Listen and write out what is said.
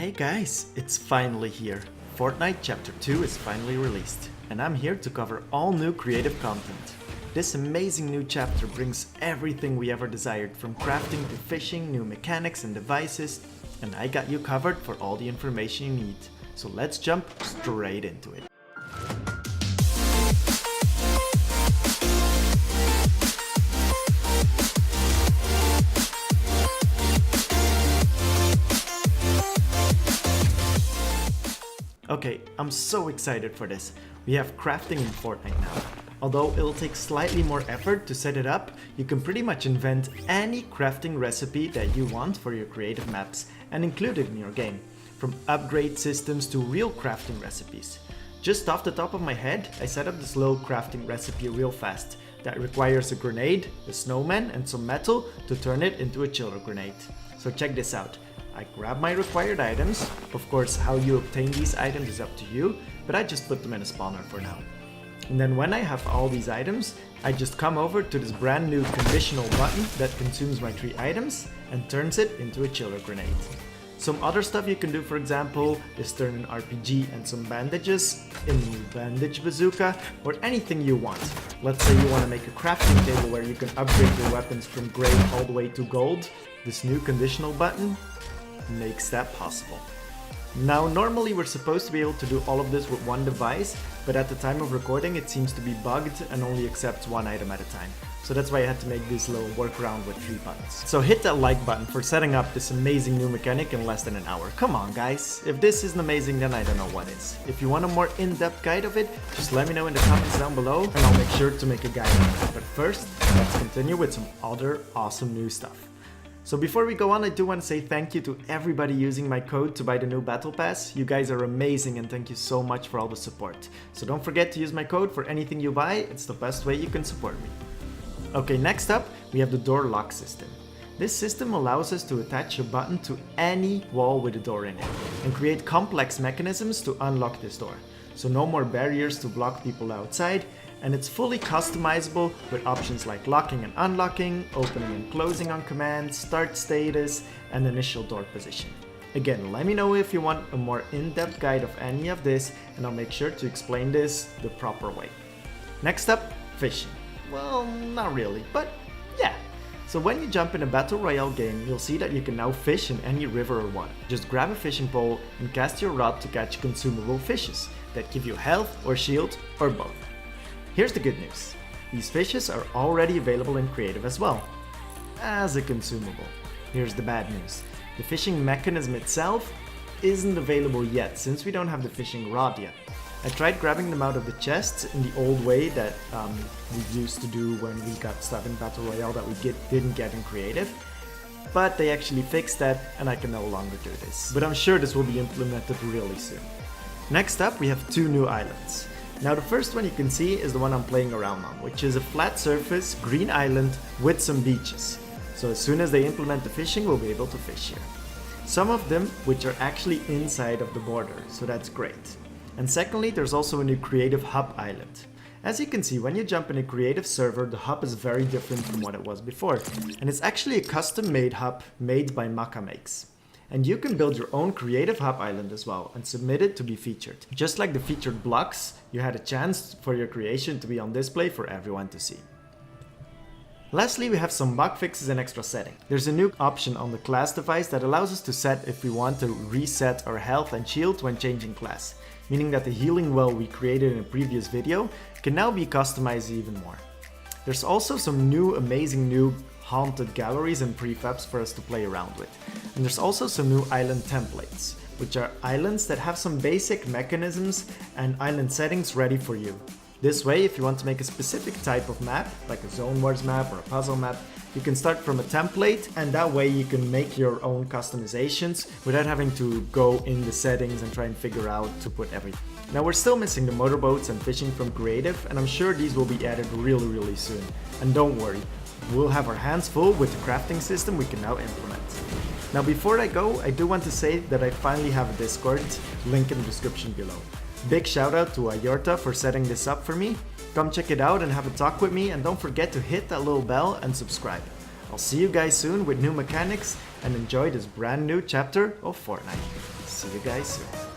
Hey guys, it's finally here. Fortnite Chapter 2 is finally released, and I'm here to cover all new creative content. This amazing new chapter brings everything we ever desired, from crafting to fishing, new mechanics and devices, and I got you covered for all the information you need. So let's jump straight into it. Okay, I'm so excited for this. We have crafting in Fortnite now. Although it'll take slightly more effort to set it up, you can pretty much invent any crafting recipe that you want for your creative maps and include it in your game, from upgrade systems to real crafting recipes. Just off the top of my head, I set up this little crafting recipe real fast that requires a grenade, a snowman and some metal to turn it into a chiller grenade. So check this out. I grab my required items. Of course, how you obtain these items is up to you, but I just put them in a spawner for now. And then when I have all these items, I just come over to this brand new conditional button that consumes my 3 items and turns it into a chiller grenade. Some other stuff you can do, for example, is turn an RPG and some bandages into a bandage bazooka, or anything you want. Let's say you want to make a crafting table where you can upgrade your weapons from gray all the way to gold. This new conditional button makes that possible. Now, normally we're supposed to be able to do all of this with one device, but at the time of recording it seems to be bugged and only accepts 1 item at a time. So that's why I had to make this little workaround with 3 buttons. So hit that like button for setting up this amazing new mechanic in less than an hour. Come on guys, if this isn't amazing then I don't know what is. If you want a more in-depth guide of it, just let me know in the comments down below and I'll make sure to make a guide of it. But first, let's continue with some other awesome new stuff. So before we go on, I do want to say thank you to everybody using my code to buy the new Battle Pass. You guys are amazing and thank you so much for all the support. So don't forget to use my code for anything you buy, it's the best way you can support me. Okay, next up, we have the door lock system. This system allows us to attach a button to any wall with a door in it and create complex mechanisms to unlock this door. So no more barriers to block people outside, and it's fully customizable with options like locking and unlocking, opening and closing on command, start status, and initial door position. Again, let me know if you want a more in-depth guide of any of this, and I'll make sure to explain this the proper way. Next up, fishing. Well, not really, but yeah. So when you jump in a battle royale game, you'll see that you can now fish in any river or water. Just grab a fishing pole and cast your rod to catch consumable fishes that give you health or shield or both. Here's the good news. These fishes are already available in creative as well, as a consumable. Here's the bad news. The fishing mechanism itself isn't available yet since we don't have the fishing rod yet. I tried grabbing them out of the chests in the old way that we used to do when we got stuff in Battle Royale that we didn't get in creative, but they actually fixed that and I can no longer do this. But I'm sure this will be implemented really soon. Next up, we have 2 new islands. Now the first one you can see is the one I'm playing around on, which is a flat surface, green island with some beaches. So as soon as they implement the fishing, we'll be able to fish here. Some of them which are actually inside of the border, so that's great. And secondly, there's also a new creative hub island. As you can see, when you jump in a creative server, the hub is very different from what it was before. And it's actually a custom-made hub made by Makes. And you can build your own creative hub island as well and submit it to be featured. Just like the featured blocks, you had a chance for your creation to be on display for everyone to see. Lastly, we have some bug fixes and extra settings. There's a new option on the class device that allows us to set if we want to reset our health and shield when changing class, meaning that the healing well we created in a previous video can now be customized even more. There's also some amazing new haunted galleries and prefabs for us to play around with. And there's also some new island templates, which are islands that have some basic mechanisms and island settings ready for you. This way, if you want to make a specific type of map, like a zone wars map or a puzzle map, you can start from a template, and that way you can make your own customizations without having to go in the settings and try and figure out to put everything. Now we're still missing the motorboats and fishing from creative, and I'm sure these will be added really soon. And don't worry, we'll have our hands full with the crafting system we can now implement. Now before I go, I do want to say that I finally have a Discord, link in the description below. Big shout out to Ayorta for setting this up for me. Come check it out and have a talk with me, and don't forget to hit that little bell and subscribe. I'll see you guys soon with new mechanics, and enjoy this brand new chapter of Fortnite. See you guys soon.